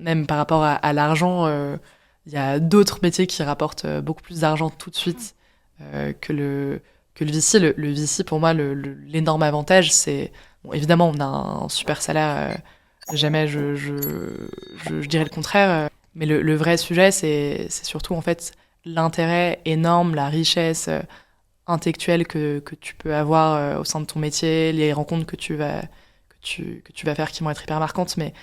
même par rapport à l'argent, il y a d'autres métiers qui rapportent beaucoup plus d'argent tout de suite que le VC. Le VC, pour moi, l'énorme avantage, c'est... Bon, évidemment, on a un super salaire. Jamais je dirais le contraire. Mais le vrai sujet, c'est surtout, en fait, l'intérêt énorme, la richesse intellectuelle que tu peux avoir au sein de ton métier, les rencontres que tu vas faire qui vont être hyper marquantes. Mais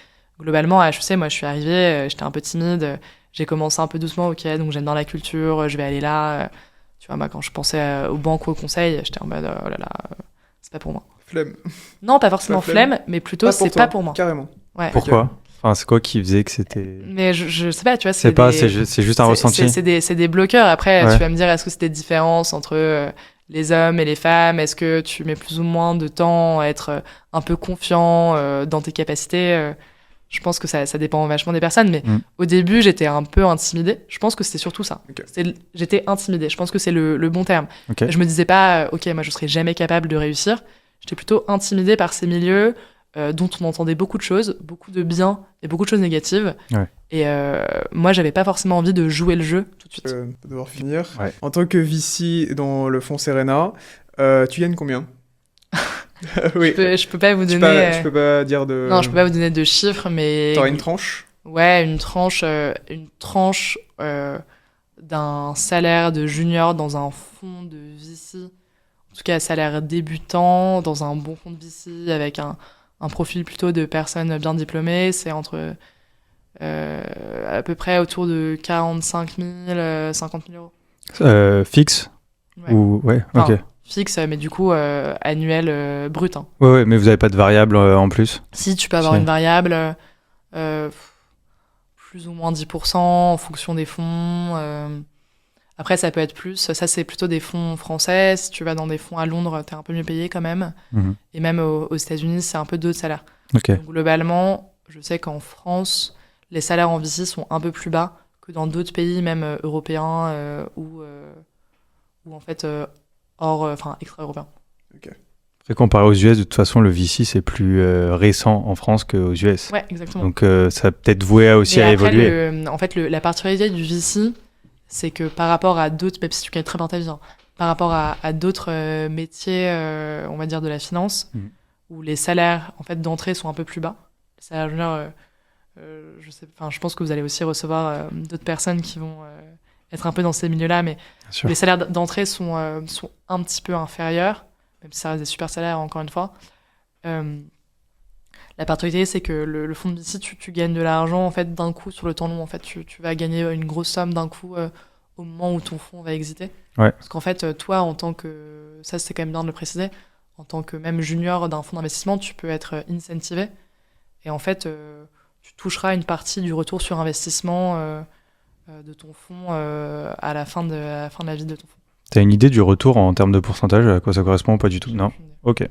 globalement, à HEC, moi, je suis arrivée, j'étais un peu timide. J'ai commencé un peu doucement, ok, donc j'aime dans la culture, je vais aller là. Tu vois, moi, quand je pensais aux banques ou au conseil, j'étais en mode, oh là là, c'est pas pour moi. Flemme. Non, pas forcément flemme, mais plutôt, c'est pas pour moi. Carrément. Ouais. Pourquoi ? Enfin, c'est quoi qui faisait que c'était... Mais je sais pas, tu vois, c'est juste un ressenti. C'est des bloqueurs. Après, Ouais. tu vas me dire, est-ce que c'est des différences entre les hommes et les femmes ? Est-ce que tu mets plus ou moins de temps à être un peu confiant dans tes capacités ? Je pense que ça dépend vachement des personnes. Mais au début, j'étais un peu intimidée. Je pense que c'était surtout ça. Okay. J'étais intimidée. Je pense que c'est le bon terme. Okay. Je me disais pas, ok, moi, je serais jamais capable de réussir. J'étais plutôt intimidée par ces milieux dont on entendait beaucoup de choses, beaucoup de bien et beaucoup de choses négatives. Ouais. Et moi, j'avais pas forcément envie de jouer le jeu tout de suite. Devoir finir. Ouais. En tant que VC dans le fonds Serena, tu gagnes combien? Oui. Je peux pas vous donner... Je peux pas dire de... Non, je peux pas vous donner de chiffres, mais... T'auras une tranche? Ouais, une tranche d'un salaire de junior dans un fonds de VC. En tout cas, salaire débutant, dans un bon fonds de VC, avec un profil plutôt de personnes bien diplômées. C'est entre à peu près autour de 45 000, 50 000 euros. Fixe? Ouais. Ou... Ouais, enfin, ok. Fixe, mais du coup, annuel brut. Hein. Ouais, mais vous avez pas de variable en plus? Si, tu peux avoir une variable, plus ou moins 10% en fonction des fonds. Après, ça peut être plus. Ça, c'est plutôt des fonds français. Si tu vas dans des fonds à Londres, t'es un peu mieux payé quand même. Mm-hmm. Et même aux États-Unis, c'est un peu d'autres salaires. Okay. Donc, globalement, je sais qu'en France, les salaires en VC sont un peu plus bas que dans d'autres pays, même européens ou en fait extra-européens. Okay. Après, comparé aux US, de toute façon, le VC, c'est plus récent en France qu'aux US. Ouais, exactement. Donc, ça a peut-être voué aussi à évoluer. En fait, la particularité du VC, c'est que par rapport à d'autres, même si tu gagnes très bien ta vie, hein, par rapport à d'autres métiers, on va dire de la finance, où les salaires en fait d'entrée sont un peu plus bas. Les salaires juniors, je pense que vous allez aussi recevoir d'autres personnes qui vont être un peu dans ces milieux-là, mais les salaires d'entrée sont un petit peu inférieurs, même si ça reste des super salaires encore une fois. La particularité, c'est que le fonds de VC, tu gagnes de l'argent en fait d'un coup sur le temps long. En fait, tu vas gagner une grosse somme d'un coup au moment où ton fonds va exiter. Ouais. Parce qu'en fait, toi, en tant que... Ça, c'est quand même bien de le préciser. En tant que même junior d'un fonds d'investissement, tu peux être incentivé. Et en fait, tu toucheras une partie du retour sur investissement de ton fonds à la fin de la vie de ton fonds. T'as une idée du retour en termes de pourcentage, à quoi ça correspond ou pas du tout? Non. Ok.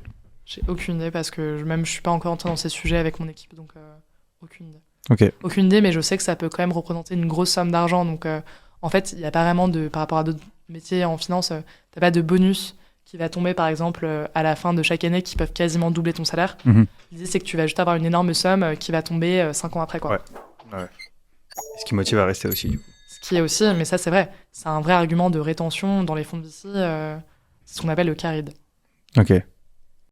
J'ai aucune idée parce que je suis pas encore entrée dans ces sujets avec mon équipe, donc aucune idée. Ok. Aucune idée, mais je sais que ça peut quand même représenter une grosse somme d'argent. Donc en fait, il n'y a pas vraiment par rapport à d'autres métiers en finance, t'as pas de bonus qui va tomber par exemple à la fin de chaque année qui peuvent quasiment doubler ton salaire. Mm-hmm. L'idée, c'est que tu vas juste avoir une énorme somme qui va tomber 5 ans après, quoi. Ouais. Ce qui motive à rester aussi, du coup. Ce qui est aussi, mais ça c'est vrai, c'est un vrai argument de rétention dans les fonds de VC, c'est ce qu'on appelle le carried. Ok.